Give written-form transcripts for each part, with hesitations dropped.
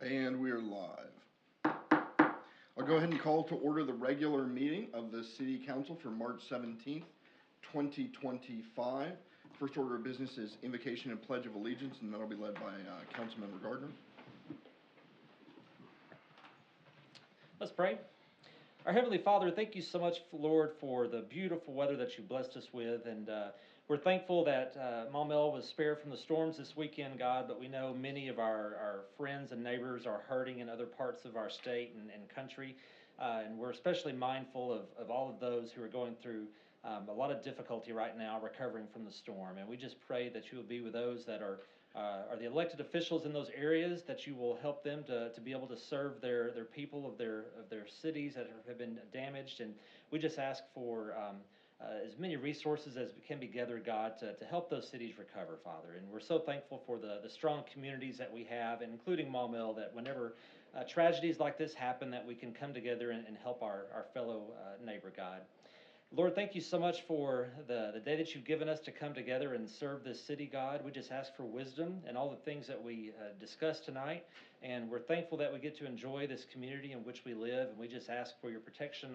And we're live. I'll go ahead and call to order the regular meeting of the City Council for March 17th, 2025. First order of business is invocation and pledge of allegiance, and that'll be led by Councilmember Gardner. Let's pray. Our Heavenly Father, thank you so much, Lord, for the beautiful weather that you blessed us with. And we're thankful that Maumelle was spared from the storms this weekend, God, but we know many of our friends and neighbors are hurting in other parts of our state and country. And we're especially mindful of all of those who are going through a lot of difficulty right now recovering from the storm. And we just pray that you will be with those that are the elected officials in those areas, that you will help them to be able to serve their people of their cities that have been damaged. And we just ask for as many resources as can be gathered, God, to help those cities recover, Father. And we're so thankful for the strong communities that we have, and including Maumelle, that whenever tragedies like this happen, that we can come together and help our fellow neighbor, God. Lord, thank you so much for the day that you've given us to come together and serve this city, God. We just ask for wisdom and all the things that we discussed tonight. And we're thankful that we get to enjoy this community in which we live. And we just ask for your protection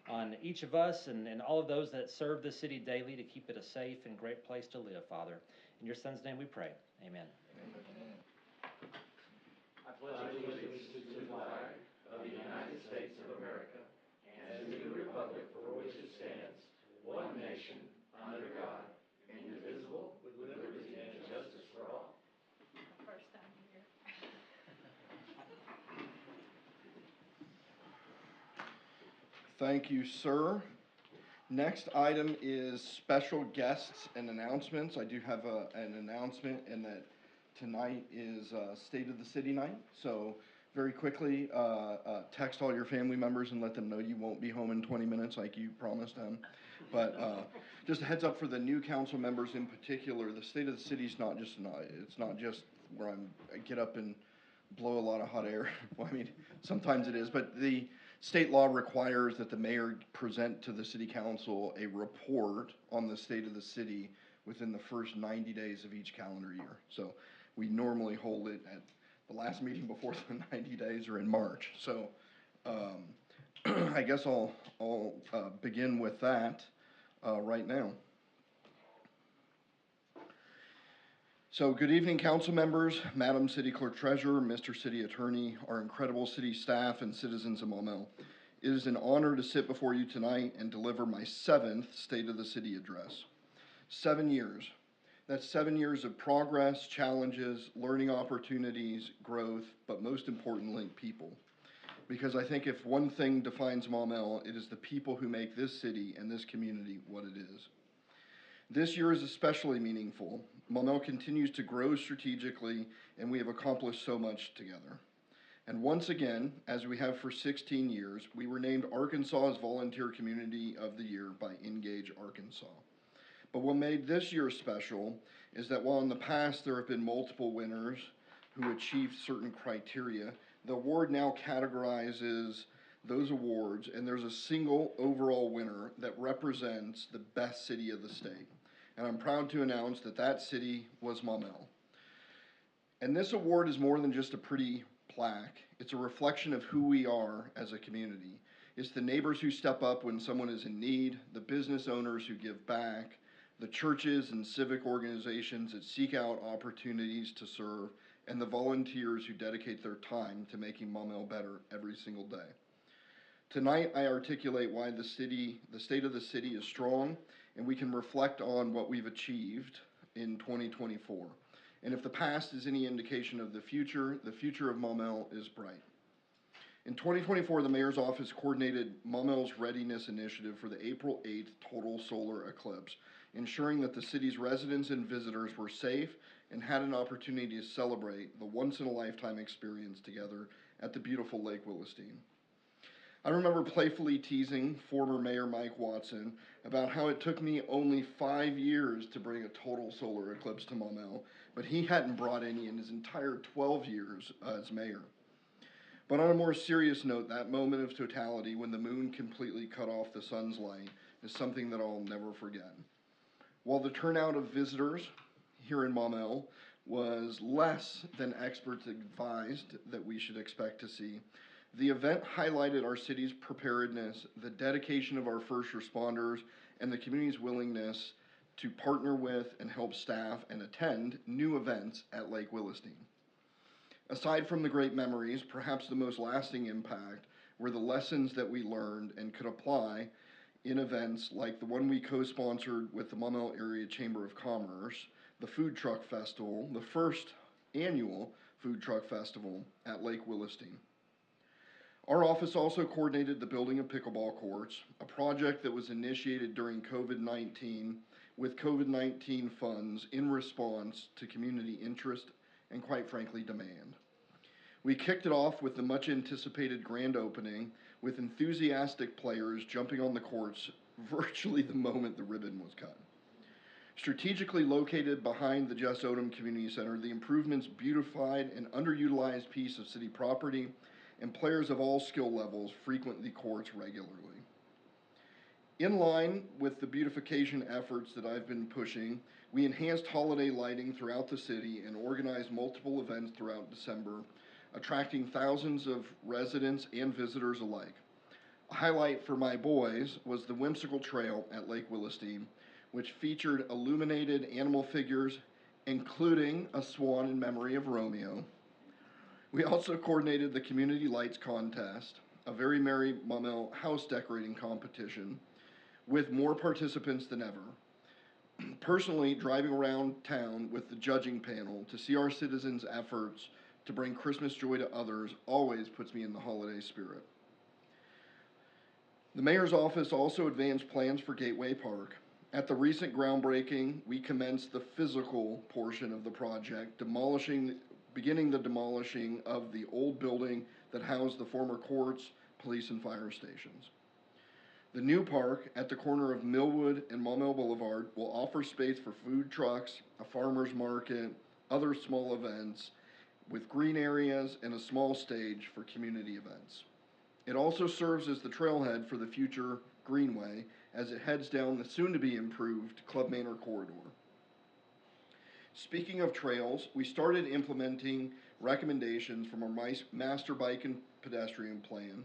on each of us and all of those that serve this city daily, to keep it a safe and great place to live, Father. In your Son's name we pray. Amen. Amen. I pledge allegiance to the flag of the United States of America and to the republic for which it stands, one nation, under God, indivisible, with liberty and justice for all. First time here. Thank you, sir. Next item is special guests and announcements. I do have an announcement, and that tonight is State of the City night. So very quickly, text all your family members and let them know you won't be home in 20 minutes like you promised them. But just a heads up for the new council members in particular, the State of the City is not just it's not just where I get up and blow a lot of hot air. Well, I mean, sometimes it is, but the state law requires that the mayor present to the city council a report on the state of the city within the first 90 days of each calendar year. So we normally hold it at the last meeting before the 90 days, or in March. So I guess I'll begin with that right now. So good evening, council members, Madam City Clerk Treasurer, Mr. City Attorney, our incredible city staff, and citizens of Maumelle. It is an honor to sit before you tonight and deliver my 7th State of the City address. 7 years. That's 7 years of progress, challenges, learning opportunities, growth, but most importantly, people. Because I think if one thing defines Maumelle, it is the people who make this city and this community what it is. This year is especially meaningful. Maumelle continues to grow strategically, and we have accomplished so much together. And once again, as we have for 16 years, we were named Arkansas's Volunteer Community of the Year by Engage Arkansas. But what made this year special is that while in the past there have been multiple winners who achieved certain criteria, the award now categorizes those awards, and there's a single overall winner that represents the best city of the state. And I'm proud to announce that that city was Maumelle. And this award is more than just a pretty plaque. It's a reflection of who we are as a community. It's the neighbors who step up when someone is in need, the business owners who give back, the churches and civic organizations that seek out opportunities to serve, and the volunteers who dedicate their time to making Maumelle better every single day. Tonight, I articulate why the state of the city is strong, and we can reflect on what we've achieved in 2024. And if the past is any indication of the future of Maumelle is bright. In 2024, the mayor's office coordinated Maumelle's readiness initiative for the April 8th total solar eclipse, ensuring that the city's residents and visitors were safe and had an opportunity to celebrate the once-in-a-lifetime experience together at the beautiful Lake Willesteen. I remember playfully teasing former Mayor Mike Watson about how it took me only 5 years to bring a total solar eclipse to Maumelle, but he hadn't brought any in his entire 12 years as mayor. But on a more serious note, that moment of totality when the moon completely cut off the sun's light is something that I'll never forget. While the turnout of visitors here in Maumelle was less than experts advised that we should expect to see. The event highlighted our city's preparedness, the dedication of our first responders, and the community's willingness to partner with and help staff and attend new events at Lake Willisteen. Aside from the great memories, perhaps the most lasting impact were the lessons that we learned and could apply in events like the one we co-sponsored with the Maumelle Area Chamber of Commerce, the Food Truck Festival, the first annual Food Truck Festival at Lake Willisteen. Our office also coordinated the building of pickleball courts, a project that was initiated during COVID-19 with COVID-19 funds in response to community interest and, quite frankly, demand. We kicked it off with the much anticipated grand opening with enthusiastic players jumping on the courts virtually the moment the ribbon was cut. Strategically located behind the Jess Odom Community Center, the improvements beautified an underutilized piece of city property, and players of all skill levels frequent the courts regularly. In line with the beautification efforts that I've been pushing, we enhanced holiday lighting throughout the city and organized multiple events throughout December, attracting thousands of residents and visitors alike. A highlight for my boys was the Whimsical Trail at Lake Willisteen, which featured illuminated animal figures, including a swan in memory of Romeo. We also coordinated the Community Lights Contest, a very merry Maumelle house decorating competition, with more participants than ever. Personally, driving around town with the judging panel to see our citizens' efforts to bring Christmas joy to others always puts me in the holiday spirit. The mayor's office also advanced plans for Gateway Park. At the recent groundbreaking, we commenced the physical portion of the project, beginning the demolishing of the old building that housed the former courts, police, and fire stations. The new park at the corner of Millwood and Maumelle Boulevard will offer space for food trucks, a farmer's market, other small events, with green areas and a small stage for community events. It also serves as the trailhead for the future Greenway as it heads down the soon-to-be improved Club Manor corridor. Speaking of trails, we started implementing recommendations from our master bike and pedestrian plan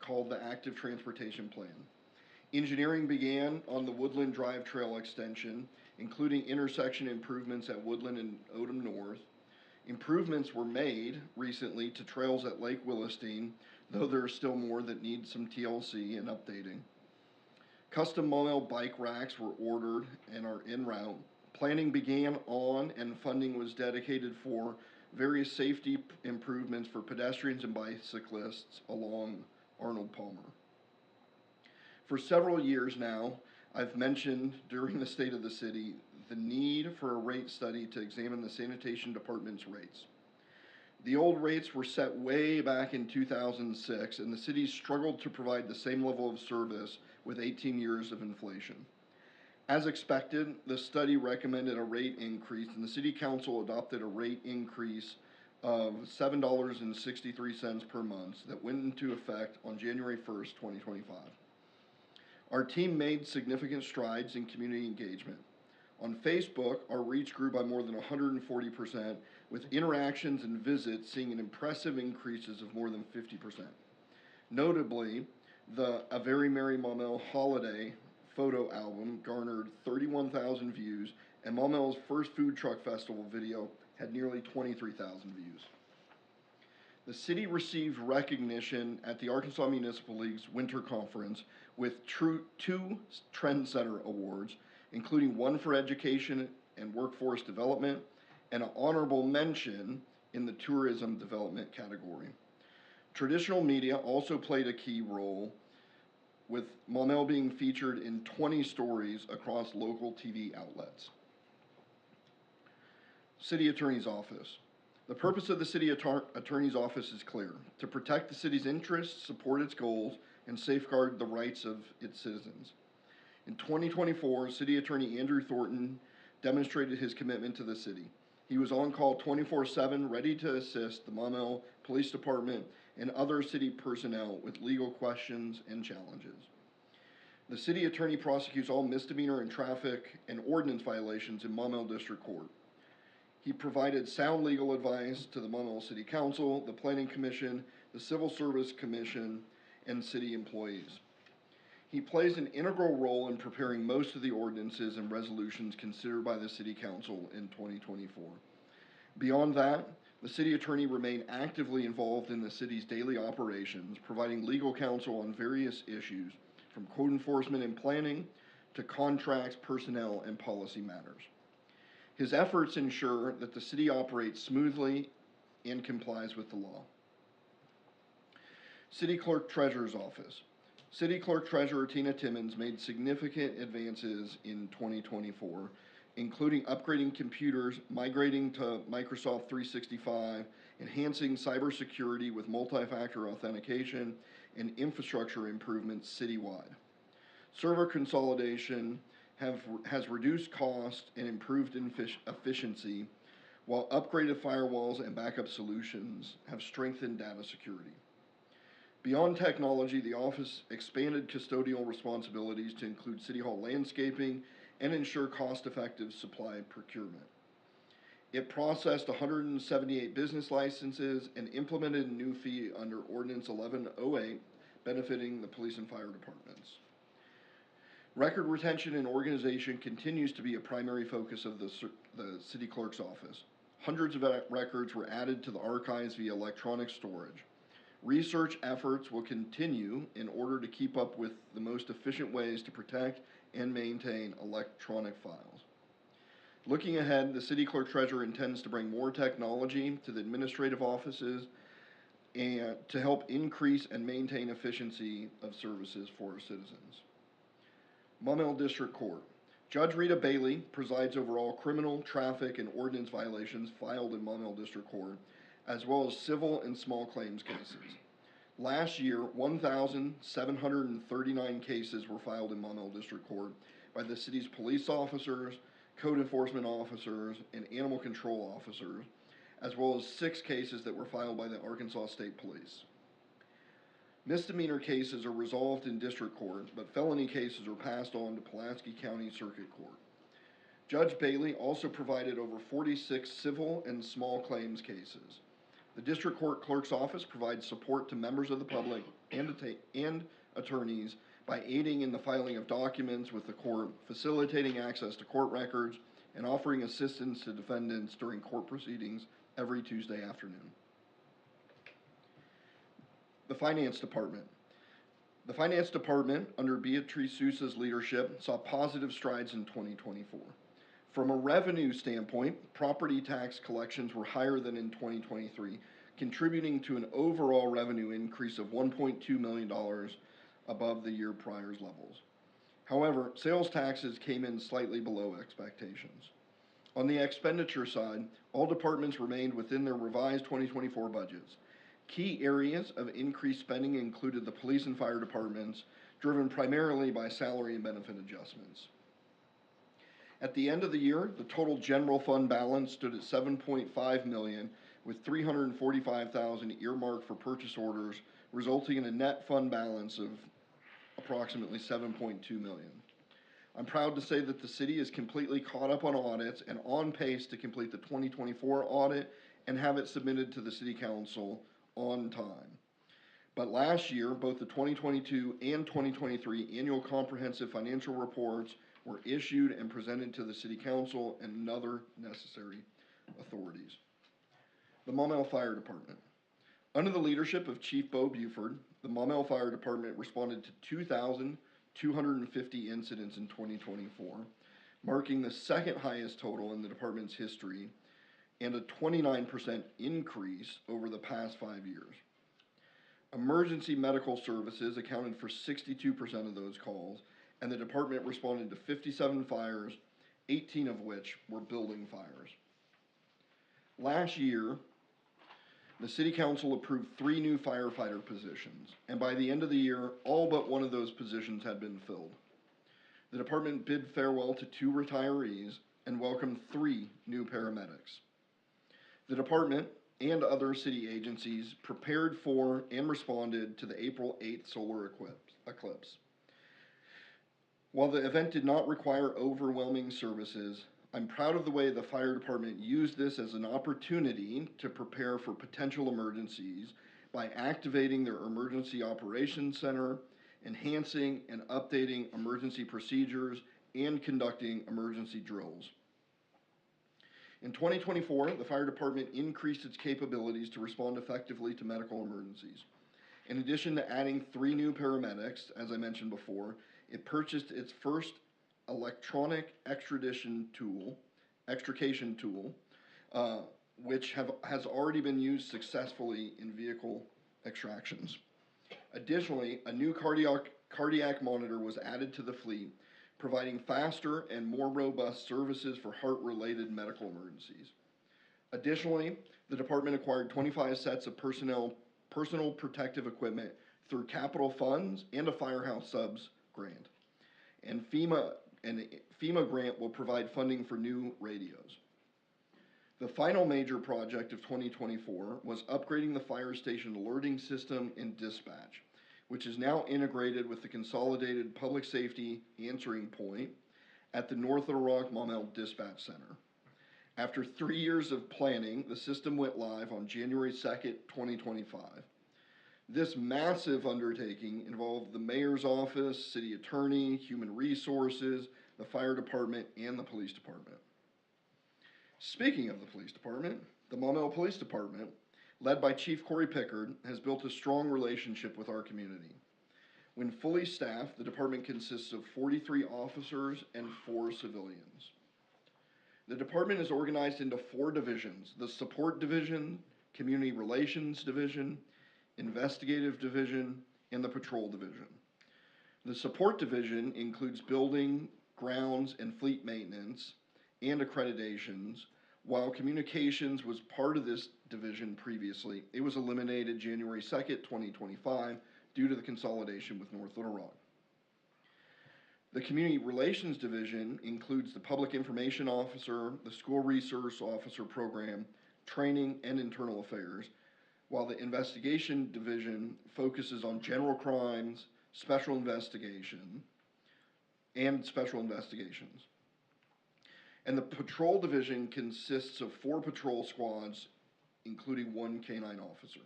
called the Active Transportation Plan. Engineering began on the Woodland Drive Trail extension, including intersection improvements at Woodland and Odom North. Improvements were made recently to trails at Lake Willisteen, though there are still more that need some TLC and updating. Custom Maumelle bike racks were ordered and are en route. Planning began on and funding was dedicated for various safety improvements for pedestrians and bicyclists along Arnold Palmer. For several years now, I've mentioned during the State of the City the need for a rate study to examine the sanitation department's rates. The old rates were set way back in 2006, and the city struggled to provide the same level of service with 18 years of inflation. As expected, the study recommended a rate increase, and the City Council adopted a rate increase of $7.63 per month that went into effect on January 1st, 2025. Our team made significant strides in community engagement. On Facebook, our reach grew by more than 140%, with interactions and visits seeing an impressive increases of more than 50%. Notably, the A Very Merry Maumelle holiday photo album garnered 31,000 views, and Maumelle's first food truck festival video had nearly 23,000 views. The city received recognition at the Arkansas Municipal League's Winter Conference with two Trendsetter Awards, including one for education and workforce development and an honorable mention in the tourism development category. Traditional media also played a key role, with Maumelle being featured in 20 stories across local TV outlets. City Attorney's Office. The purpose of the City Attorney's Office is clear: to protect the city's interests, support its goals, and safeguard the rights of its citizens. In 2024, City Attorney Andrew Thornton demonstrated his commitment to the city. He was on call 24/7, ready to assist the Maumelle Police Department and other city personnel with legal questions and challenges. The city attorney prosecutes all misdemeanor and traffic and ordinance violations in Maumelle District Court. He provided sound legal advice to the Monmouth City Council, the Planning Commission, the Civil Service Commission, and city employees. He plays an integral role in preparing most of the ordinances and resolutions considered by the City Council in 2024. Beyond that, the city attorney remained actively involved in the city's daily operations, providing legal counsel on various issues, from code enforcement and planning to contracts, personnel, and policy matters. His efforts ensure that the city operates smoothly and complies with the law. City Clerk Treasurer's Office. City Clerk Treasurer Tina Timmons made significant advances in 2024, including upgrading computers, migrating to Microsoft 365, enhancing cybersecurity with multi-factor authentication, and infrastructure improvements citywide. Server consolidation has reduced cost and improved efficiency, while upgraded firewalls and backup solutions have strengthened data security. Beyond technology, the office expanded custodial responsibilities to include City Hall landscaping and ensure cost-effective supply procurement. It processed 178 business licenses and implemented a new fee under Ordinance 1108, benefiting the police and fire departments. Record retention and organization continues to be a primary focus of the city clerk's office. Hundreds of records were added to the archives via electronic storage. Research efforts will continue in order to keep up with the most efficient ways to protect and maintain electronic files. Looking ahead, the city clerk treasurer intends to bring more technology to the administrative offices and to help increase and maintain efficiency of services for our citizens. Maumelle District Court. Judge Rita Bailey presides over all criminal, traffic, and ordinance violations filed in Maumelle District Court, as well as civil and small claims cases. Last year, 1,739 cases were filed in Maumelle District Court by the city's police officers, code enforcement officers, and animal control officers, as well as 6 cases that were filed by the Arkansas State Police. Misdemeanor cases are resolved in district court, but felony cases are passed on to Pulaski County Circuit Court. Judge Bailey also provided over 46 civil and small claims cases. The district court clerk's office provides support to members of the public and attorneys by aiding in the filing of documents with the court, facilitating access to court records, and offering assistance to defendants during court proceedings every Tuesday afternoon. The Finance Department. The Finance Department, under Beatrice Sousa's leadership, saw positive strides in 2024. From a revenue standpoint, property tax collections were higher than in 2023, contributing to an overall revenue increase of $1.2 million above the year prior's levels. However, sales taxes came in slightly below expectations. On the expenditure side, all departments remained within their revised 2024 budgets. Key areas of increased spending included the police and fire departments, driven primarily by salary and benefit adjustments. At the end of the year, the total general fund balance stood at $7.5 million, with $345,000 earmarked for purchase orders, resulting in a net fund balance of approximately $7.2 million. I'm proud to say that the city is completely caught up on audits and on pace to complete the 2024 audit and have it submitted to the City Council on time. But last year, both the 2022 and 2023 annual comprehensive financial reports were issued and presented to the City Council and other necessary authorities. The Maumelle Fire Department. Under the leadership of Chief Bo Buford, the Maumelle Fire Department responded to 2,250 incidents in 2024, marking the second highest total in the department's history and a 29% increase over the past 5 years. Emergency medical services accounted for 62% of those calls, and the department responded to 57 fires, 18 of which were building fires. Last year, the City Council approved 3 new firefighter positions, and by the end of the year, all but one of those positions had been filled. The department bid farewell to 2 retirees and welcomed 3 new paramedics. The department and other city agencies prepared for and responded to the April 8th solar eclipse. While the event did not require overwhelming services, I'm proud of the way the fire department used this as an opportunity to prepare for potential emergencies by activating their Emergency Operations Center, enhancing and updating emergency procedures, and conducting emergency drills. In 2024, the fire department increased its capabilities to respond effectively to medical emergencies. In addition to adding 3 new paramedics, as I mentioned before, it purchased its first electronic extrication tool, which has already been used successfully in vehicle extractions. Additionally, a new cardiac monitor was added to the fleet, providing faster and more robust services for heart-related medical emergencies. Additionally, the department acquired 25 sets of personal protective equipment through capital funds and a Firehouse Subs grant. And FEMA grant will provide funding for new radios. The final major project of 2024 was upgrading the fire station alerting system and dispatch, which is now integrated with the consolidated public safety answering point at the North Little Rock Maumelle Dispatch Center. After 3 years of planning, the system went live on January 2nd, 2025. This massive undertaking involved the mayor's office, city attorney, human resources, the fire department, and the police department. Speaking of the police department, the Maumelle Police Department, led by Chief Corey Pickard, has built a strong relationship with our community. When fully staffed, the department consists of 43 officers and 4 civilians. The department is organized into 4 divisions: the Support Division, Community Relations Division, Investigative Division, and the Patrol Division. The Support Division includes building, grounds, and fleet maintenance and accreditations. While communications was part of this division previously, it was eliminated January 2nd, 2025 due to the consolidation with North Little Rock. The Community Relations Division includes the Public Information Officer, the School Resource Officer Program, Training, and Internal Affairs, while the Investigation Division focuses on general crimes, special investigations. And the Patrol Division consists of 4 patrol squads, including 1 canine officer.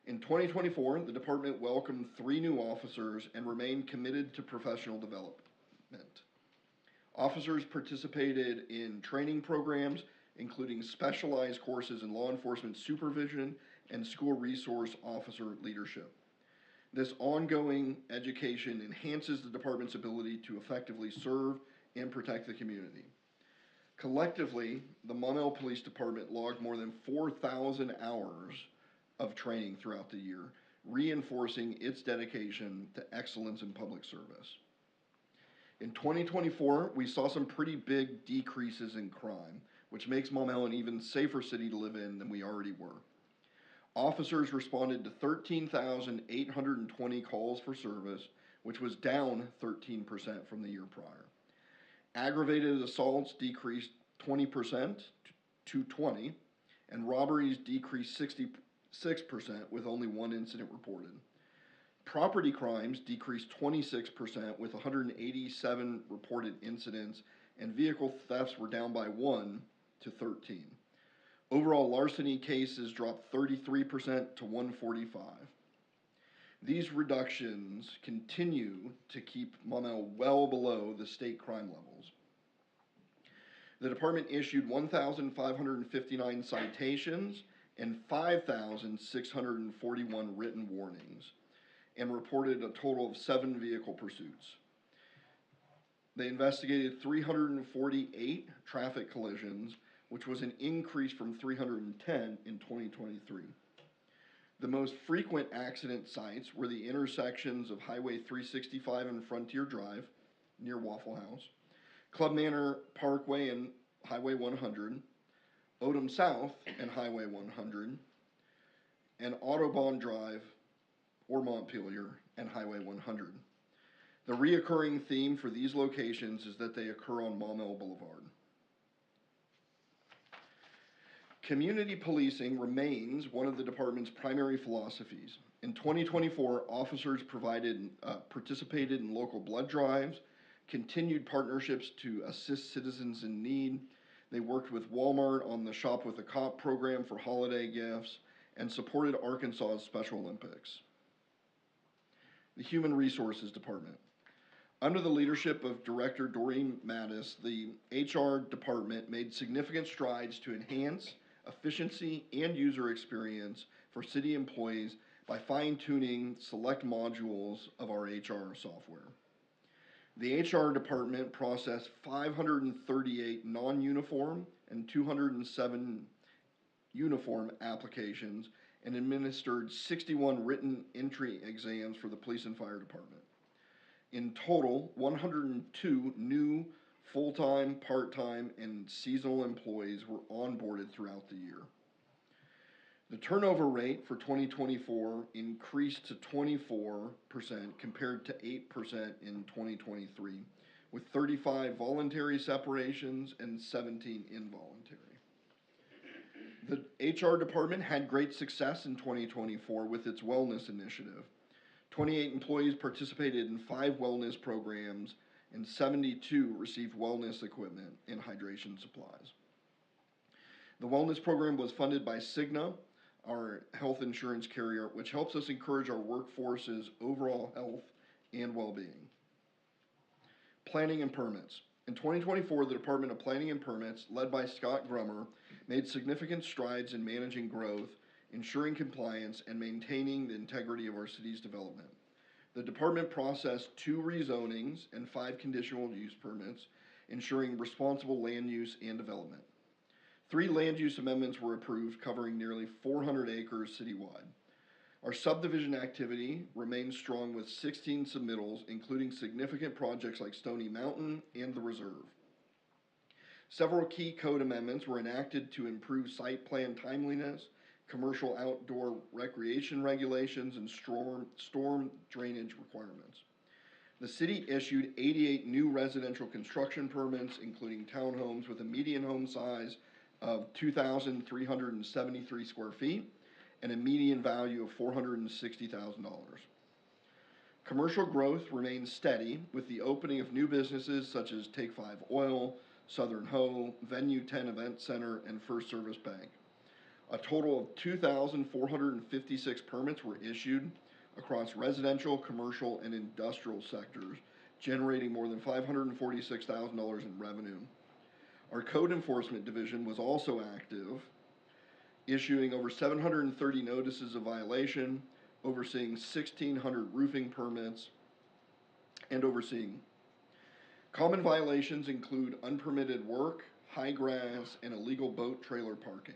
In 2024, the department welcomed 3 new officers and remained committed to professional development. Officers participated in training programs, including specialized courses in law enforcement supervision and school resource officer leadership. This ongoing education enhances the department's ability to effectively serve and protect the community. Collectively, the Maumelle Police Department logged more than 4,000 hours of training throughout the year, reinforcing its dedication to excellence in public service. In 2024, we saw some pretty big decreases in crime, which makes Maumelle an even safer city to live in than we already were. Officers responded to 13,820 calls for service, which was down 13% from the year prior. Aggravated assaults decreased 20% to 20, and robberies decreased 66% with only 1 incident reported. Property crimes decreased 26% with 187 reported incidents, and vehicle thefts were down by 1 to 13. Overall larceny cases dropped 33% to 145. These reductions continue to keep Maumelle well below the state crime levels. The department issued 1,559 citations and 5,641 written warnings, and reported a total of 7 vehicle pursuits. They investigated 348 traffic collisions, which was an increase from 310 in 2023. The most frequent accident sites were the intersections of Highway 365 and Frontier Drive near Waffle House, Club Manor Parkway and Highway 100, Odom South and Highway 100, and Audubon Drive or Montpelier and Highway 100. The reoccurring theme for these locations is that they occur on Maumelle Boulevard. Community policing remains one of the department's primary philosophies. In 2024, officers participated in local blood drives, continued partnerships to assist citizens in need. They worked with Walmart on the Shop with a Cop program for holiday gifts and supported Arkansas's Special Olympics. The Human Resources Department. Under the leadership of Director Doreen Mattis, the HR department made significant strides to enhance efficiency and user experience for city employees by fine-tuning select modules of our HR software. The HR department processed 538 non-uniform and 207 uniform applications and administered 61 written entry exams for the police and fire department. In total, 102 new full-time, part-time, and seasonal employees were onboarded throughout the year. The turnover rate for 2024 increased to 24% compared to 8% in 2023, with 35 voluntary separations and 17 involuntary. The HR department had great success in 2024 with its wellness initiative. 28 employees participated in 5 wellness programs, and 72 received wellness equipment and hydration supplies. The wellness program was funded by Cigna, our health insurance carrier, which helps us encourage our workforce's overall health and well-being. Planning and permits. In 2024, the Department of Planning and Permits, led by Scott Grummer, made significant strides in managing growth, ensuring compliance, and maintaining the integrity of our city's development. The department processed 2 rezonings and 5 conditional use permits, ensuring responsible land use and development. 3 land use amendments were approved, covering nearly 400 acres citywide. Our subdivision activity remains strong with 16 submittals, including significant projects like Stony Mountain and the Reserve. Several key code amendments were enacted to improve site plan timeliness, commercial outdoor recreation regulations, and storm drainage requirements. The city issued 88 new residential construction permits, including townhomes with a median home size of 2,373 square feet and a median value of $460,000. Commercial growth remains steady with the opening of new businesses such as Take 5 Oil, Southern Hoe, Venue 10 Event Center, and First Service Bank. A total of 2,456 permits were issued across residential, commercial, and industrial sectors, generating more than $546,000 in revenue. Our code enforcement division was also active, issuing over 730 notices of violation, overseeing 1,600 roofing permits, and overseeing. Common violations include unpermitted work, high grass, and illegal boat trailer parking.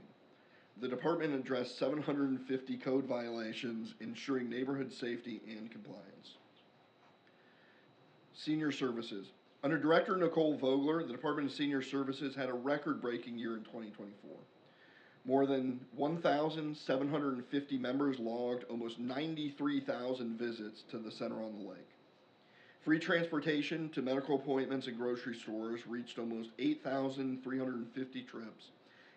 The department addressed 750 code violations, ensuring neighborhood safety and compliance. Senior Services. Under Director Nicole Vogler, the Department of Senior Services had a record-breaking year in 2024. More than 1,750 members logged almost 93,000 visits to the Center on the Lake. Free transportation to medical appointments and grocery stores reached almost 8,350 trips,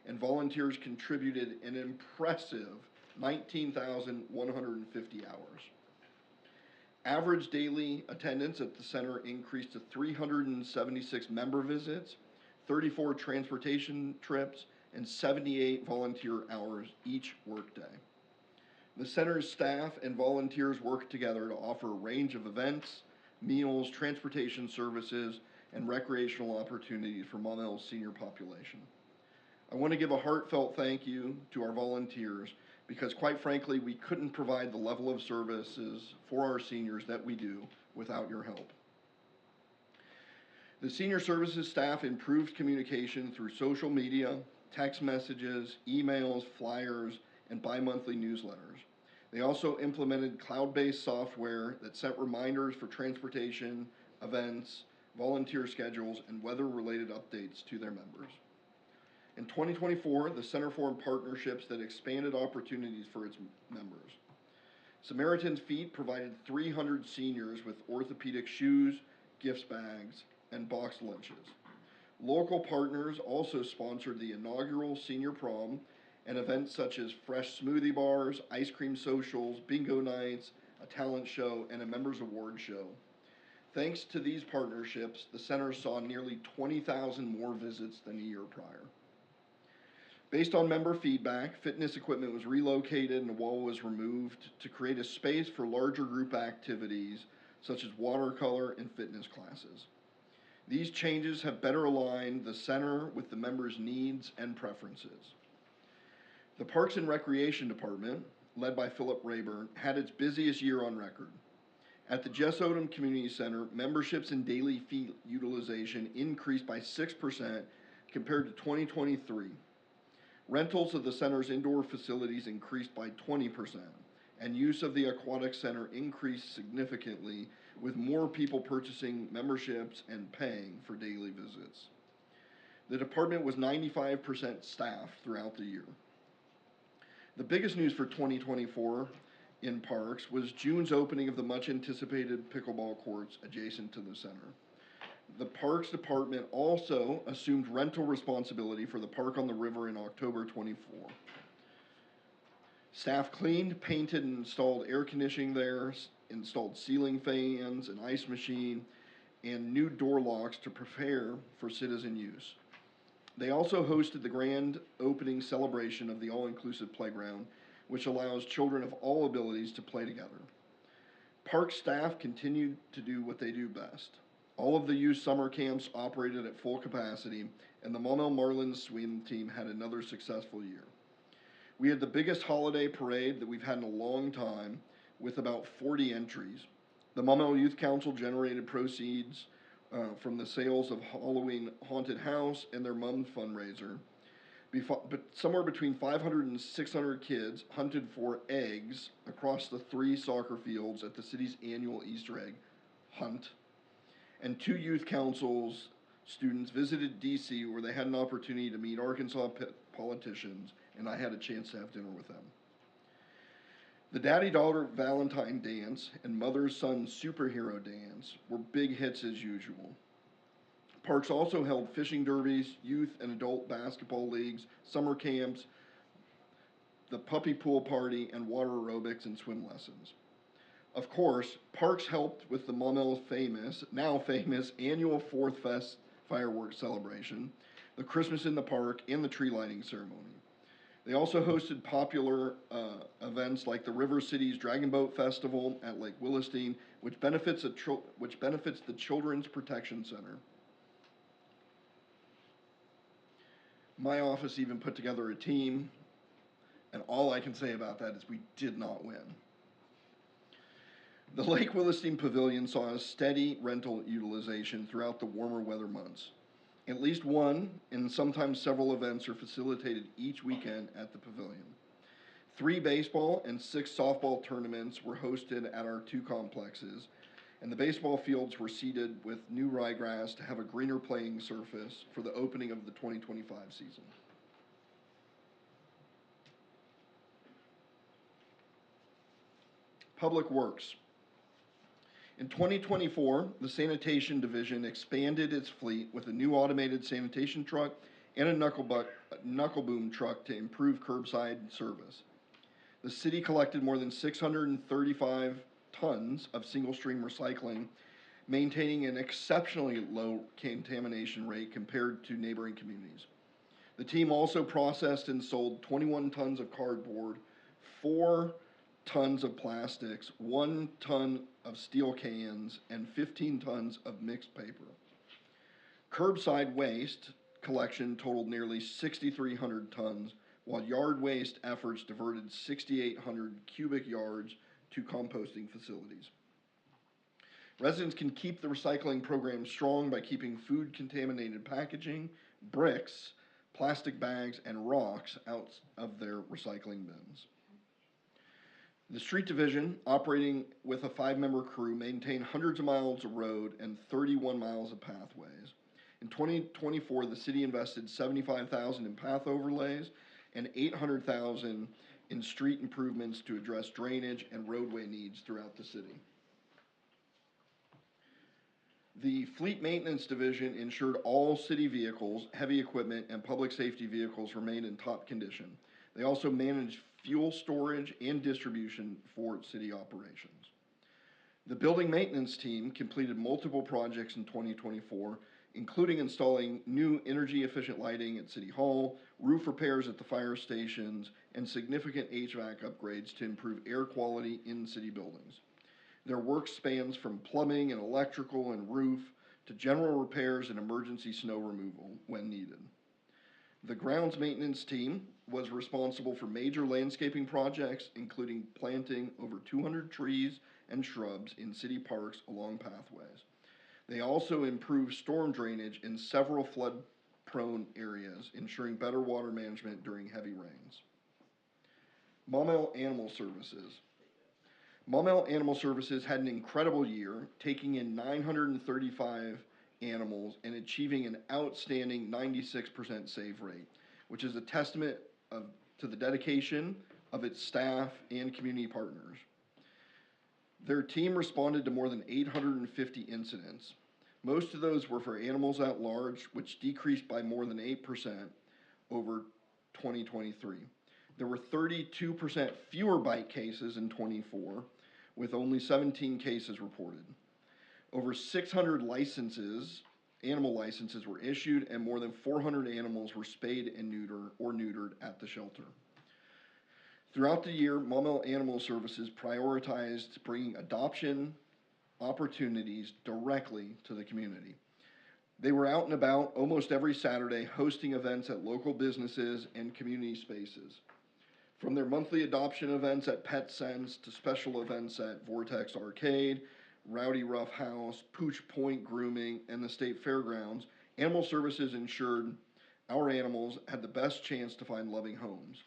and volunteers contributed an impressive 19,150 hours. Average daily attendance at the center increased to 376 member visits, 34 transportation trips, and 78 volunteer hours each workday. The center's staff and volunteers work together to offer a range of events, meals, transportation services, and recreational opportunities for Maumell's senior population. I want to give a heartfelt thank you to our volunteers because, quite frankly, we couldn't provide the level of services for our seniors that we do without your help. The senior services staff improved communication through social media, text messages, emails, flyers, and bi-monthly newsletters. They also implemented cloud-based software that sent reminders for transportation, events, volunteer schedules, and weather-related updates to their members. In 2024, the Center formed partnerships that expanded opportunities for its members. Samaritan's Feet provided 300 seniors with orthopedic shoes, gift bags, and boxed lunches. Local partners also sponsored the inaugural Senior Prom and events such as fresh smoothie bars, ice cream socials, bingo nights, a talent show, and a members award show. Thanks to these partnerships, the center saw nearly 20,000 more visits than a year prior. Based on member feedback, fitness equipment was relocated and a wall was removed to create a space for larger group activities such as watercolor and fitness classes. These changes have better aligned the center with the members' needs and preferences. The Parks and Recreation Department, led by Philip Rayburn, had its busiest year on record. At the Jess Odom Community Center, memberships and daily fee utilization increased by 6% compared to 2023. Rentals of the center's indoor facilities increased by 20%, and use of the aquatic center increased significantly, with more people purchasing memberships and paying for daily visits. The department was 95% staffed throughout the year. The biggest news for 2024 in parks was June's opening of the much-anticipated pickleball courts adjacent to the center. The Parks Department also assumed rental responsibility for the Park on the River in October 24. Staff cleaned, painted, and installed air conditioning there, installed ceiling fans, an ice machine, and new door locks to prepare for citizen use. They also hosted the grand opening celebration of the all-inclusive playground, which allows children of all abilities to play together. Park staff continued to do what they do best. All of the youth summer camps operated at full capacity, and the Maumelle Marlins swim team had another successful year. We had the biggest holiday parade that we've had in a long time, with about 40 entries. The Maumelle Youth Council generated proceeds from the sales of Halloween Haunted House and their Mum fundraiser. But somewhere between 500 and 600 kids hunted for eggs across the 3 soccer fields at the city's annual Easter egg hunt. And 2 youth councils students visited D.C., where they had an opportunity to meet Arkansas politicians, and I had a chance to have dinner with them. The Daddy-Daughter Valentine Dance and Mother-Son Superhero Dance were big hits as usual. Parks also held fishing derbies, youth and adult basketball leagues, summer camps, the puppy pool party, and water aerobics and swim lessons. Of course, Parks helped with the Maumelle now famous annual Fourth Fest fireworks celebration, the Christmas in the Park, and the tree lighting ceremony. They also hosted popular events like the River Cities Dragon Boat Festival at Lake Willistine, which benefits the Children's Protection Center. My office even put together a team, and all I can say about that is we did not win. The Lake Willistine Pavilion saw a steady rental utilization throughout the warmer weather months. At least one, and sometimes several events are facilitated each weekend at the pavilion. 3 baseball and 6 softball tournaments were hosted at our 2 complexes, and the baseball fields were seeded with new ryegrass to have a greener playing surface for the opening of the 2025 season. Public Works. In 2024, the Sanitation Division expanded its fleet with a new automated sanitation truck and a knuckle boom truck to improve curbside service. The city collected more than 635 tons of single-stream recycling, maintaining an exceptionally low contamination rate compared to neighboring communities. The team also processed and sold 21 tons of cardboard, 4 tons of plastics, 1 ton of steel cans, and 15 tons of mixed paper. Curbside waste collection totaled nearly 6,300 tons, while yard waste efforts diverted 6,800 cubic yards to composting facilities. Residents can keep the recycling program strong by keeping food-contaminated packaging, bricks, plastic bags, and rocks out of their recycling bins. The Street Division, operating with a 5-member crew, maintained hundreds of miles of road and 31 miles of pathways. In 2024, the city invested $75,000 in path overlays and $800,000 in street improvements to address drainage and roadway needs throughout the city. The Fleet Maintenance Division ensured all city vehicles, heavy equipment, and public safety vehicles remained in top condition. They also managed fuel storage and distribution for city operations. The building maintenance team completed multiple projects in 2024, including installing new energy-efficient lighting at City Hall, roof repairs at the fire stations, and significant HVAC upgrades to improve air quality in city buildings. Their work spans from plumbing and electrical and roof to general repairs and emergency snow removal when needed. The grounds maintenance team was responsible for major landscaping projects, including planting over 200 trees and shrubs in city parks along pathways. They also improved storm drainage in several flood-prone areas, ensuring better water management during heavy rains. Maumelle Animal Services. Maumelle Animal Services had an incredible year, taking in 935 animals and achieving an outstanding 96% save rate, which is a testament to the dedication of its staff and community partners. Their team responded to more than 850 incidents. Most of those were for animals at large, which decreased by more than 8% over 2023. There were 32% fewer bite cases in 24, with only 17 cases reported. Over 600 animal licenses were issued, and more than 400 animals were spayed and neutered at the shelter. Throughout the year, Maumelle Animal Services prioritized bringing adoption opportunities directly to the community. They were out and about almost every Saturday, hosting events at local businesses and community spaces. From their monthly adoption events at Pet Sense to special events at Vortex Arcade, Rowdy Rough House, Pooch Point Grooming, and the State Fairgrounds, Animal Services ensured our animals had the best chance to find loving homes.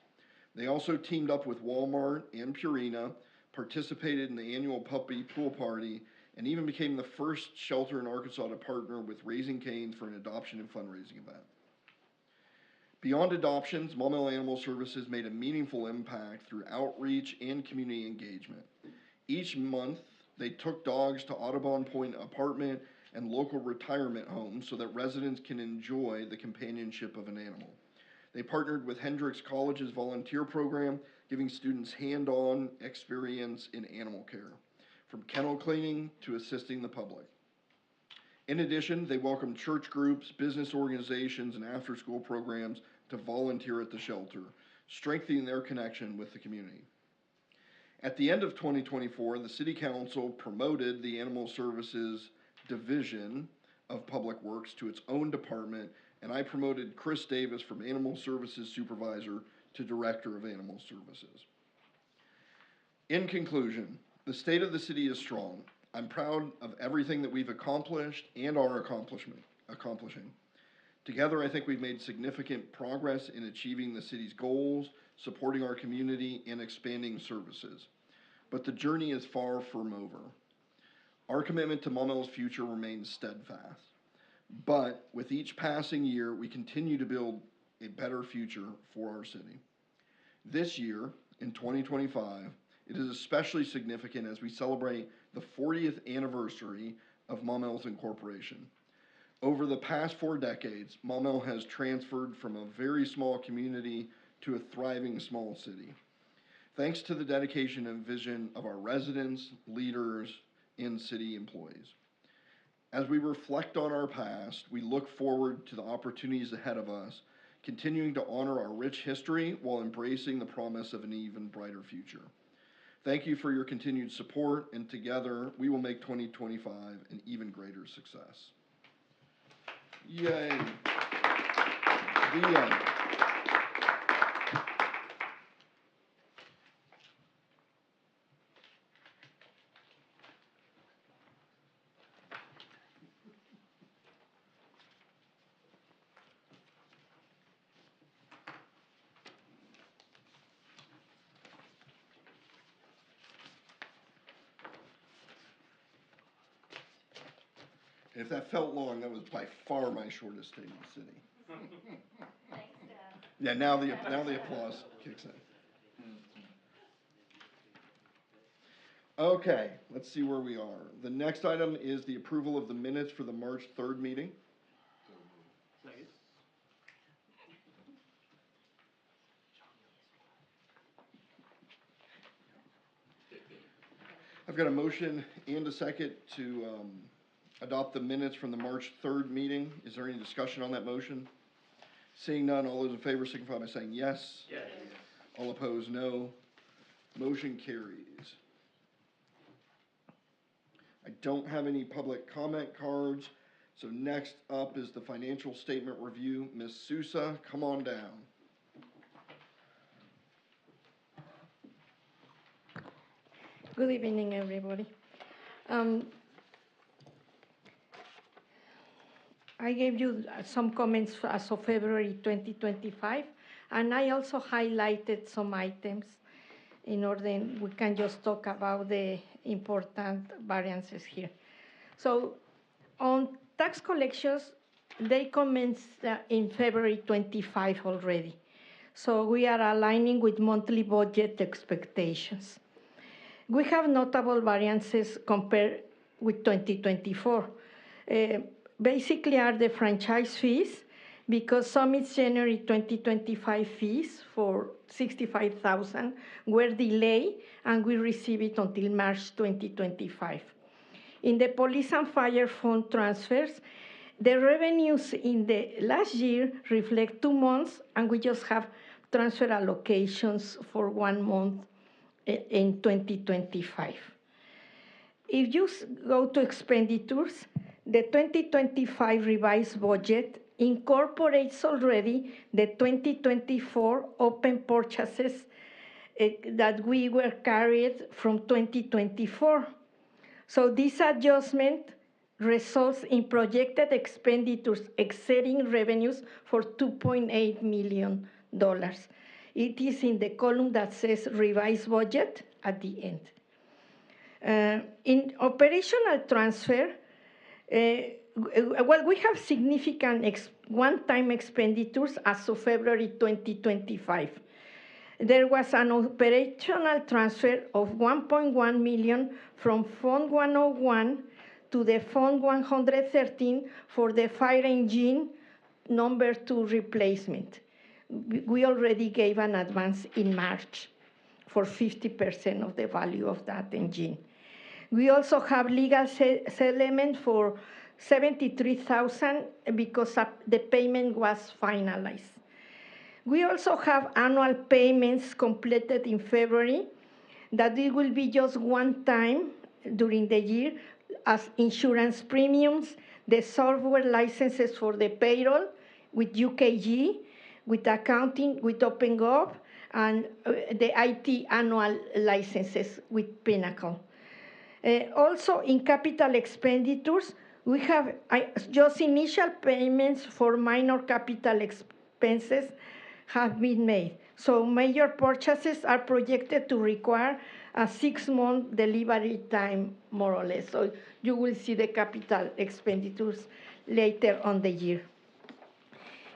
They also teamed up with Walmart and Purina, participated in the annual puppy pool party, and even became the first shelter in Arkansas to partner with Raising Cane's for an adoption and fundraising event. Beyond adoptions, Maumelle Animal Services made a meaningful impact through outreach and community engagement. Each month, they took dogs to Audubon Point Apartment and local retirement homes so that residents can enjoy the companionship of an animal. They partnered with Hendrix College's volunteer program, giving students hand-on experience in animal care, from kennel cleaning to assisting the public. In addition, they welcomed church groups, business organizations, and after-school programs to volunteer at the shelter, strengthening their connection with the community. At the end of 2024, the City Council promoted the Animal Services Division of Public Works to its own department, and I promoted Chris Davis from Animal Services Supervisor to Director of Animal Services. In conclusion, the state of the city is strong. I'm proud of everything that we've accomplished and are accomplishing. Together, I think we've made significant progress in achieving the city's goals, supporting our community, and expanding services. But the journey is far from over. Our commitment to Maumelle's future remains steadfast. But with each passing year, we continue to build a better future for our city. This year, in 2025, it is especially significant as we celebrate the 40th anniversary of Maumelle's incorporation. Over the past 4 decades, Maumelle has transferred from a very small community to a thriving small city. Thanks to the dedication and vision of our residents, leaders, and city employees. As we reflect on our past, we look forward to the opportunities ahead of us, continuing to honor our rich history while embracing the promise of an even brighter future. Thank you for your continued support, and together we will make 2025 an even greater success. Yay. The end. If that felt long, that was by far my shortest stay in the city. Thanks, Dad. Yeah, now the applause kicks in. Okay, let's see where we are. The next item is the approval of the minutes for the March 3rd meeting. Second. I've got a motion and a second to adopt the minutes from the March 3rd meeting. Is there any discussion on that motion? Seeing none, all those in favor signify by saying yes. Yes. All opposed, no. Motion carries. I don't have any public comment cards, so next up is the financial statement review. Ms. Sousa, come on down. Good evening, everybody. I gave you some comments as of February 2025, and I also highlighted some items in order we can just talk about the important variances here. So on tax collections, they commenced in February 25 already. So we are aligning with monthly budget expectations. We have notable variances compared with 2024. Basically are the franchise fees, because Summit's January 2025 fees for $65,000 were delayed, and we received it until March 2025. In the police and fire fund transfers, the revenues in the last year reflect 2 months, and we just have transfer allocations for 1 month in 2025. If you go to expenditures, the 2025 revised budget incorporates already the 2024 open purchases that we were carried from 2024. So this adjustment results in projected expenditures exceeding revenues for $2.8 million. It is in the column that says revised budget at the end. In operational transfer, well, we have significant one-time expenditures as of February 2025. There was an operational transfer of $1.1 million from Fund 101 to the Fund 113 for the fire engine number 2 replacement. We already gave an advance in March for 50% of the value of that engine. We also have legal settlement for $73,000 because the payment was finalized. We also have annual payments completed in February that it will be just one time during the year, as insurance premiums, the software licenses for the payroll with UKG, with accounting with OpenGov, and the IT annual licenses with Pinnacle. Also, in capital expenditures, we have just initial payments for minor capital expenses have been made. So major purchases are projected to require a 6-month delivery time, more or less. So you will see the capital expenditures later on the year.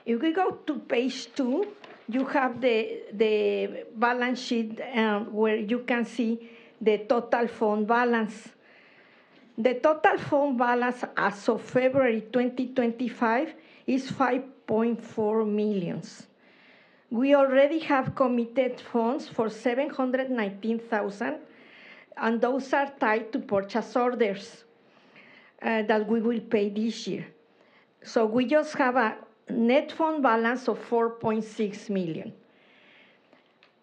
If we go to page 2, you have the balance sheet where you can see the total fund balance. The total fund balance as of February 2025 is $5.4 million. We already have committed funds for $719,000, and those are tied to purchase orders that we will pay this year. So we just have a net fund balance of $4.6 million.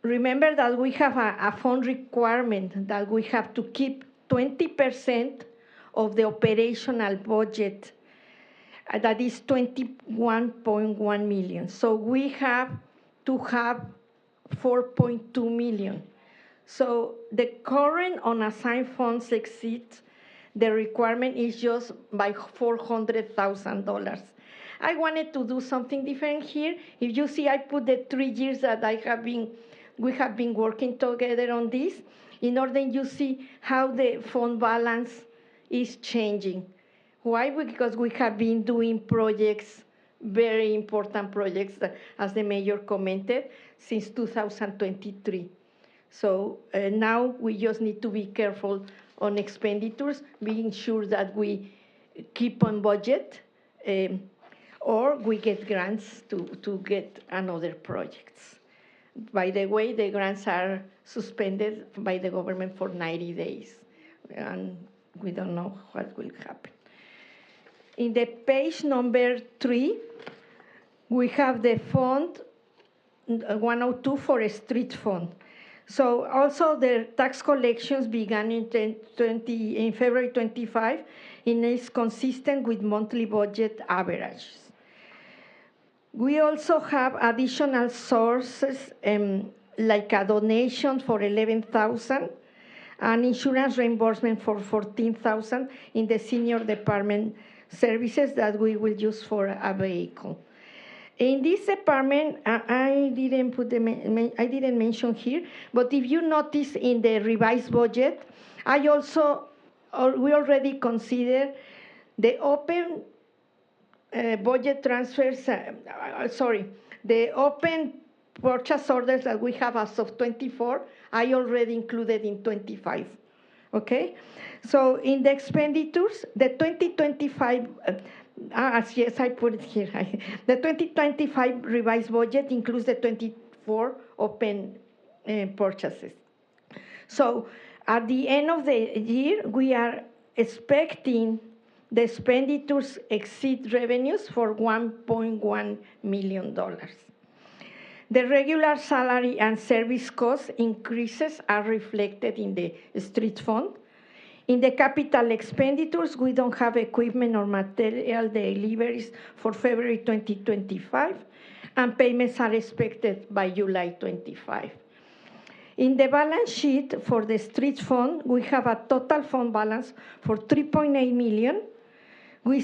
Remember that we have a fund requirement that we have to keep 20% of the operational budget, that is $21.1 million. So we have to have $4.2 million. So the current unassigned funds exceeds the requirement is just by $400,000. I wanted to do something different here. If you see, I put the 3 years that we have been working together on this, in order you see how the fund balance is changing. Why? Because we have been doing projects, very important projects, as the mayor commented, since 2023. So now we just need to be careful on expenditures, being sure that we keep on budget, or we get grants to get another projects. By the way, the grants are suspended by the government for 90 days. and we don't know what will happen. In the page number 3, we have the fund 102 for a street fund. So also the tax collections began in February 25 and is consistent with monthly budget averages. We also have additional sources like a donation for 11,000 and insurance reimbursement for 14,000 in the senior department services that we will use for a vehicle. In this department, I didn't mention here, but if you notice in the revised budget, we already consider the open budget transfers, the open purchase orders that we have as of 24, I already included in 25, okay? So in the expenditures, the 2025, yes, I put it here. The 2025 revised budget includes the 24 open purchases. So at the end of the year, we are expecting the expenditures exceed revenues for $1.1 million. The regular salary and service cost increases are reflected in the street fund. In the capital expenditures, we don't have equipment or material deliveries for February 2025, and payments are expected by July 25. In the balance sheet for the street fund, we have a total fund balance for $3.8 million. We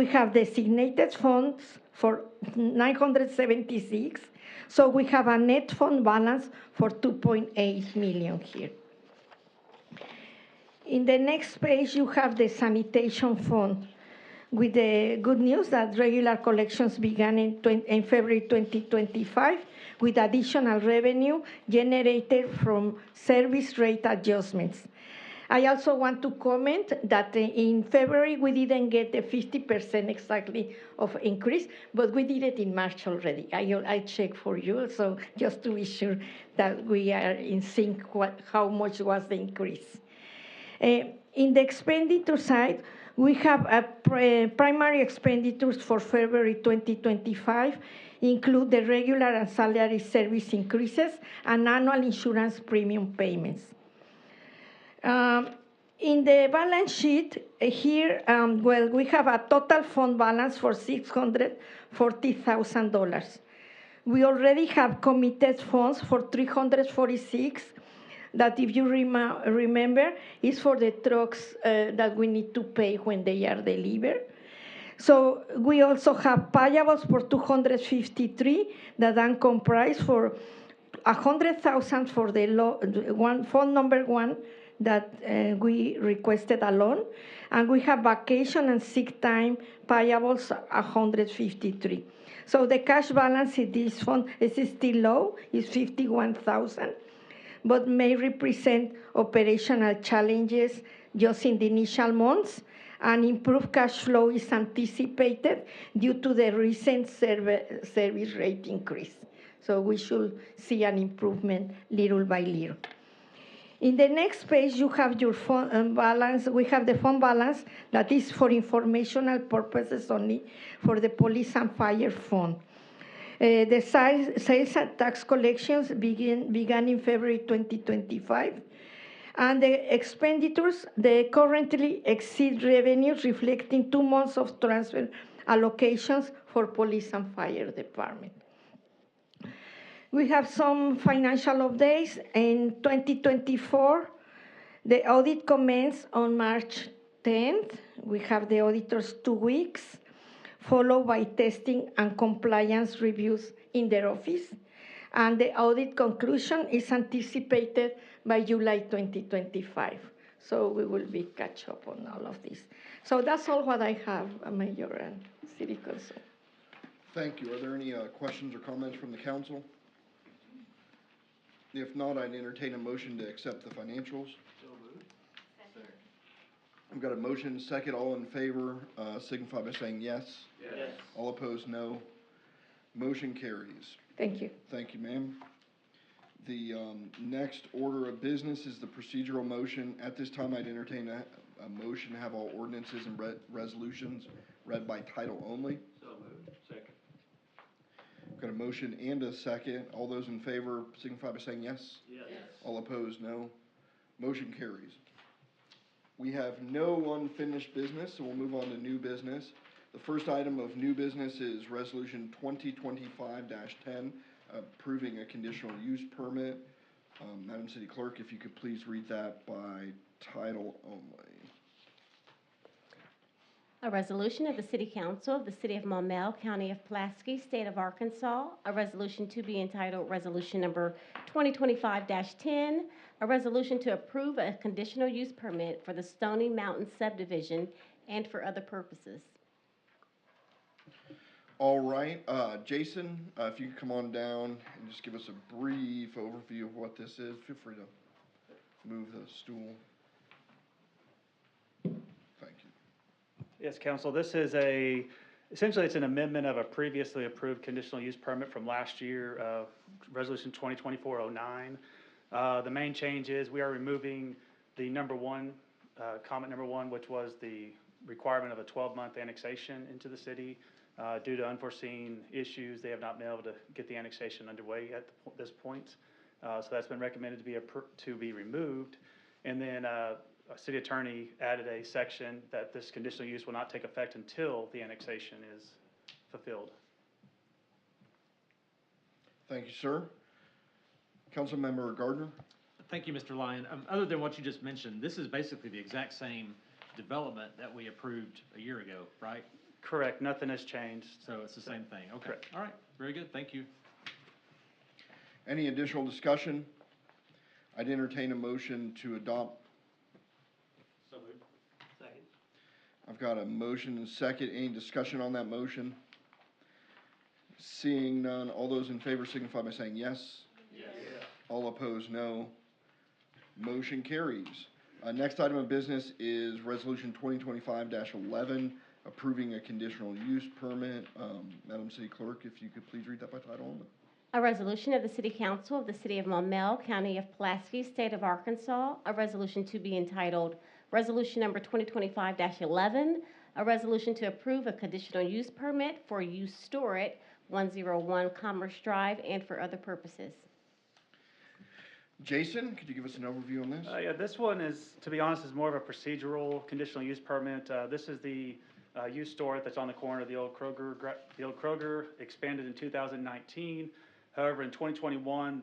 have designated funds for 976, so we have a net fund balance for 2.8 million here. In the next page, you have the sanitation fund with the good news that regular collections began in February 2025 with additional revenue generated from service rate adjustments. I also want to comment that in February, we didn't get the 50% exactly of increase, but we did it in March already. I checked for you, so just to be sure that we are in sync how much was the increase. In the expenditure side, we have primary expenditures for February 2025 include the regular and salary service increases and annual insurance premium payments. In the balance sheet here, we have a total fund balance for $640,000. We already have committed funds for $346,000 that, if you remember, is for the trucks that we need to pay when they are delivered. So we also have payables for $253,000 that are comprised for $100,000 for the fund number 1 that we requested a loan, and we have vacation and sick time payables $153,000. So the cash balance in this fund is still low, is $51,000, but may represent operational challenges just in the initial months, and improved cash flow is anticipated due to the recent service rate increase. So we should see an improvement little by little. In the next page, you have your fund balance. We have the fund balance that is for informational purposes only for the police and fire fund. The sales and tax collections began in February 2025. And the expenditures, they currently exceed revenues, reflecting 2 months of transfer allocations for police and fire department. We have some financial updates. In 2024, the audit commenced on March 10th. We have the auditors 2 weeks, followed by testing and compliance reviews in their office. And the audit conclusion is anticipated by July 2025. So we will be catch up on all of this. So that's all what I have, Mayor and City Council. Thank you. Are there any questions or comments from the council? If not, I'd entertain a motion to accept the financials. So moved. Second. I've got a motion, second. All in favor, signify by saying yes. Yes. All opposed, no. Motion carries. Thank you. Thank you, ma'am. The next order of business is the procedural motion. At this time, I'd entertain a motion to have all ordinances and resolutions read by title only. So moved. Second. Got a motion and a second. All those in favor signify by saying yes. Yes. All opposed, no. Motion carries. We have no unfinished business, so we'll move on to new business. The first item of new business is Resolution 2025-10, approving a conditional use permit. Madam City Clerk, if you could please read that by title only. A resolution of the City Council of the City of Maumelle, County of Pulaski, State of Arkansas, a resolution to be entitled Resolution Number 2025-10, a resolution to approve a conditional use permit for the Stony Mountain subdivision and for other purposes. All right, Jason, if you could come on down and just give us a brief overview of what this is. Feel free to move the stool. Thank you. Yes, Council, this is essentially it's an amendment of a previously approved conditional use permit from last year, Resolution 2024-09. The main change is we are removing the comment number one, which was the requirement of a 12-month annexation into the city. Due to unforeseen issues, they have not been able to get the annexation underway at this point. So that's been recommended to be removed. And then a city attorney added a section that this conditional use will not take effect until the annexation is fulfilled. Thank you, sir. Councilmember Gardner? Thank you, Mr. Lyon. Other than what you just mentioned, this is basically the exact same development that we approved a year ago, right? Correct, nothing has changed. So it's the same thing, okay. Correct. All right, very good, thank you. Any additional discussion? I'd entertain a motion to adopt. So moved. Second. I've got a motion and a second. Any discussion on that motion? Seeing none, all those in favor signify by saying yes. Yes. All opposed, no. Motion carries. Next item of business is Resolution 2025-11, approving a conditional use permit. Madam City Clerk, if you could please read that by title only. A resolution of the City Council of the City of Maumelle, County of Pulaski, State of Arkansas, a resolution to be entitled Resolution Number 2025-11, a resolution to approve a conditional use permit for use store at 101 Commerce Drive and for other purposes. Jason, could you give us an overview on this? Yeah, this one is, to be honest, is more of a procedural conditional use permit. This is the used store that's on the corner of the old Kroger. The old Kroger expanded in 2019. However, in 2021,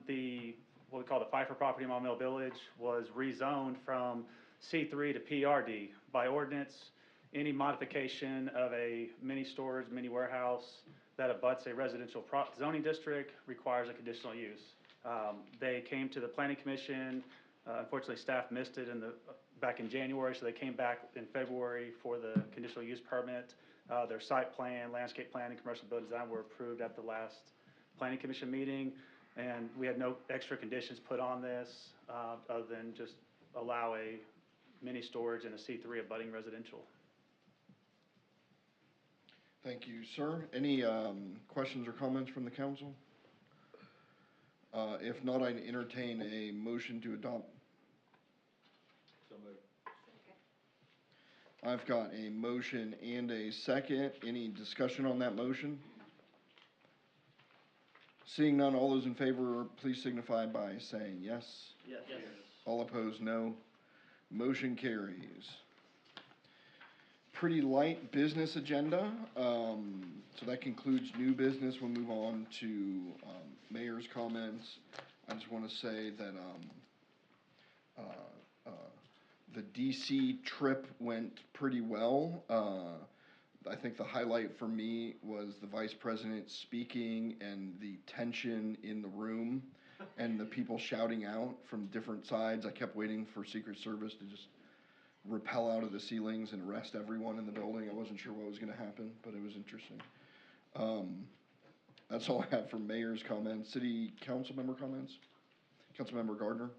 what we call the Pfeiffer property in Maumelle Village was rezoned from C3 to PRD. By ordinance, any modification of a mini storage, mini warehouse that abuts a residential zoning district requires a conditional use. They came to the Planning Commission. Unfortunately, staff missed it back in January, so they came back in February for the conditional use permit. Their site plan, landscape plan, and commercial building design were approved at the last Planning Commission meeting, and we had no extra conditions put on this other than just allow a mini storage and a C3 abutting residential. Thank you, sir. Any questions or comments from the council? If not, I'd entertain a motion to adopt. So moved. I've got a motion and a second. Any discussion on that motion? Seeing none, all those in favor, please signify by saying yes. Yes. Yes. All opposed, no. Motion carries. Pretty light business agenda. So that concludes new business. We'll move on to mayor's comments. I just want to say that the DC trip went pretty well. I think the highlight for me was the vice president speaking and the tension in the room and the people shouting out from different sides. I kept waiting for Secret Service to just rappel out of the ceilings and arrest everyone in the building. I wasn't sure what was going to happen, but it was interesting. That's all I have for mayor's comments. City council member comments? Councilmember Gardner?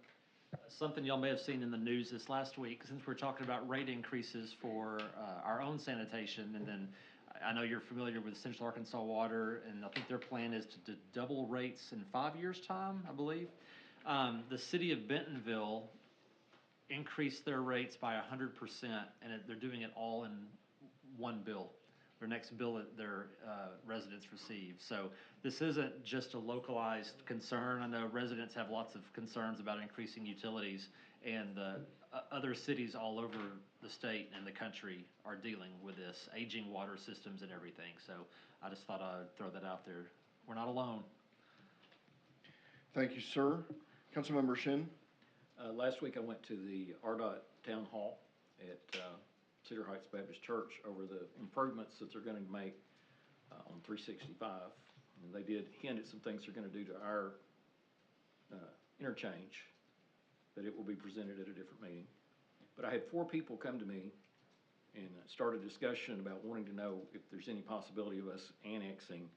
Something y'all may have seen in the news this last week, since we're talking about rate increases for our own sanitation, and then I know you're familiar with Central Arkansas Water, and I think their plan is to double rates in 5 years' time, I believe. The city of Bentonville increased their rates by 100%, and they're doing it all in one bill. Their next bill that their residents receive. So this isn't just a localized concern. I know residents have lots of concerns about increasing utilities, and other cities all over the state and the country are dealing with this, aging water systems and everything. So I just thought I'd throw that out there. We're not alone. Thank you, sir. Councilmember Shin? Last week I went to the RDOT Town Hall at Cedar Heights Baptist Church over the improvements that they're going to make on 365. And they did hint at some things they're going to do to our interchange, that it will be presented at a different meeting. But I had 4 people come to me and start a discussion about wanting to know if there's any possibility of us annexing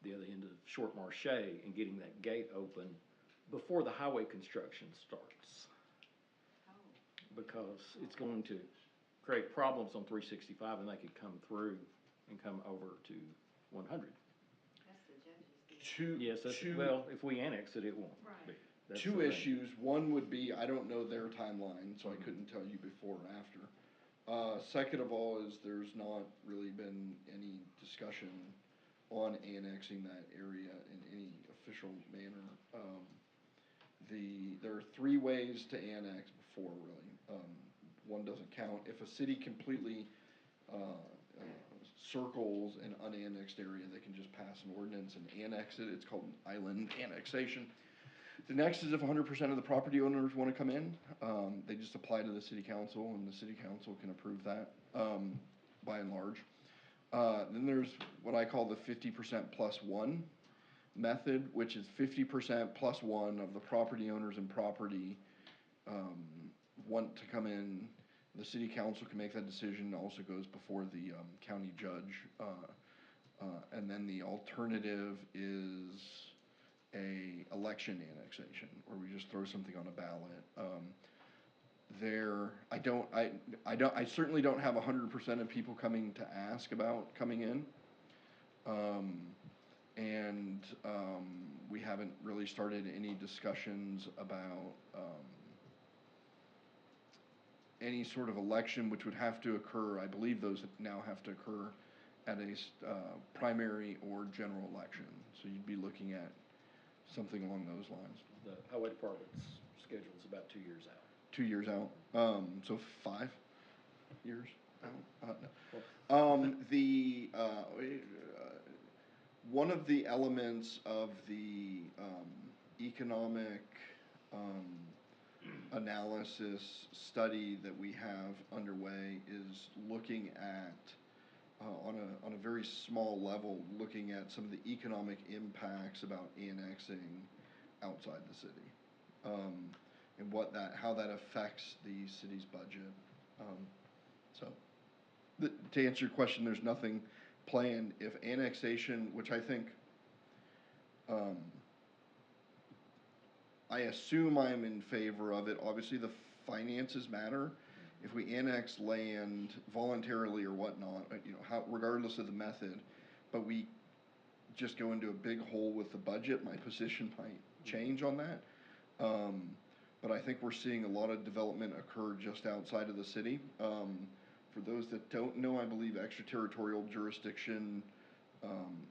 the other end of Short Marche and getting that gate open before the highway construction starts. Because it's going to create problems on 365 and they could come through and come over to 100. Yes, well, if we annex it, it won't be. That's the Two thing. issues. One would be, I don't know their timeline, so I couldn't tell you before or after. Second of all is there's not really been any discussion on annexing that area in any official manner. There are 3 ways to annex before, really. One doesn't count. If a city completely circles an unannexed area, they can just pass an ordinance and annex it. It's called an island annexation. The next is if 100% of the property owners want to come in, they just apply to the city council, and the city council can approve that by and large. Then there's what I call the 50% plus 1 method, which is 50% plus 1 of the property owners and property want to come in. The city council can make that decision. It also goes before the county judge. And then the alternative is a election annexation, where we just throw something on a ballot. I certainly don't have 100% of people coming to ask about coming in. We haven't really started any discussions about any sort of election, which would have to occur. I believe those now have to occur at a primary or general election. So you'd be looking at something along those lines. The highway department's schedule is about 2 years out. 2 years out. So 5 years out. No. One of the elements of the economic analysis study that we have underway is looking at, on a very small level, looking at some of the economic impacts about annexing outside the city, and how that affects the city's budget. To answer your question, there's nothing planned. If annexation, which I think, I assume I'm in favor of it. Obviously, the finances matter. If we annex land voluntarily or whatnot, regardless of the method, but we just go into a big hole with the budget, my position might change on that. But I think we're seeing a lot of development occur just outside of the city. For those that don't know, I believe extraterritorial jurisdiction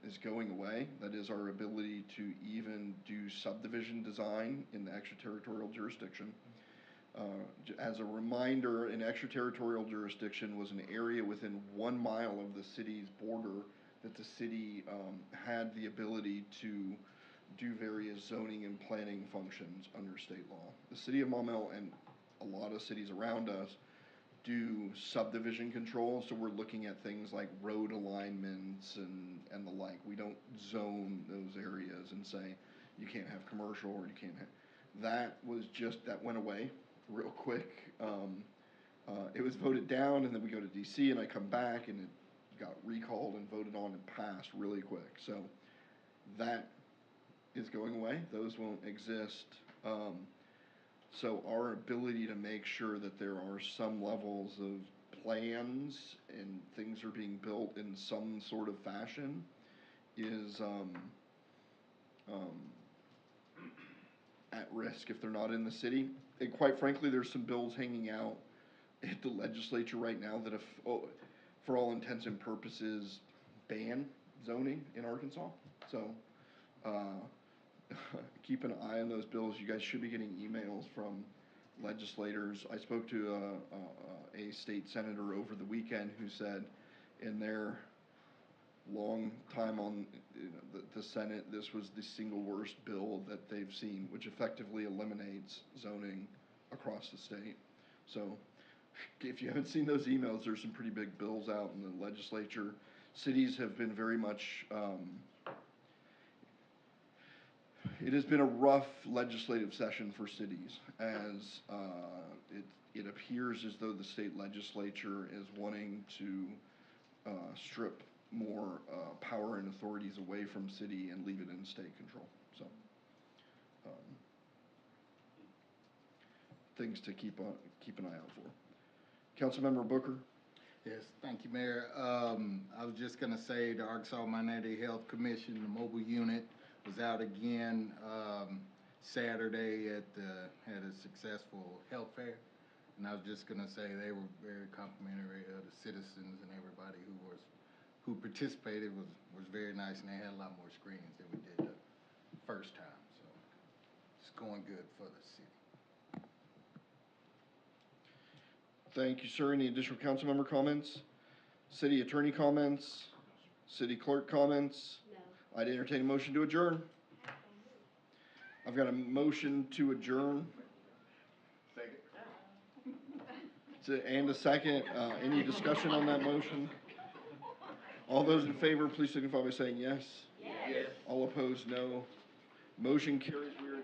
is going away. That is our ability to even do subdivision design in the extraterritorial jurisdiction. As a reminder, an extraterritorial jurisdiction was an area within 1 mile of the city's border that the city had the ability to do various zoning and planning functions under state law. The city of Maumelle and a lot of cities around us do subdivision control, so we're looking at things like road alignments and the like. We don't zone those areas and say you can't have commercial or you can't have. That went away real quick. It was voted down, and then we go to DC, and I come back, and it got recalled and voted on and passed really quick. So that is going away. Those won't exist. So our ability to make sure that there are some levels of plans and things are being built in some sort of fashion is at risk if they're not in the city. And quite frankly, there's some bills hanging out at the legislature right now that for all intents and purposes, ban zoning in Arkansas. So, keep an eye on those bills. You guys should be getting emails from legislators. I spoke to a state senator over the weekend who said in their long time on the Senate, this was the single worst bill that they've seen, which effectively eliminates zoning across the state. So if you haven't seen those emails, there's some pretty big bills out in the legislature. Cities have been very much, it has been a rough legislative session for cities, as it appears as though the state legislature is wanting to strip more power and authorities away from city and leave it in state control. So, things to keep an eye out for. Councilmember Booker. Yes, thank you, Mayor. I was just gonna say the Arkansas Minority Health Commission, the mobile unit, was out again Saturday had a successful health fair. And I was just gonna say they were very complimentary of the citizens, and everybody who participated was very nice, and they had a lot more screenings than we did the first time. So it's going good for the city. Thank you, sir. Any additional council member comments? City attorney comments? City clerk comments? No. I'd entertain a motion to adjourn. I've got a motion to adjourn. And a second. Any discussion on that motion? All those in favor, please signify by saying yes. Yes. All opposed, no. Motion carries. We are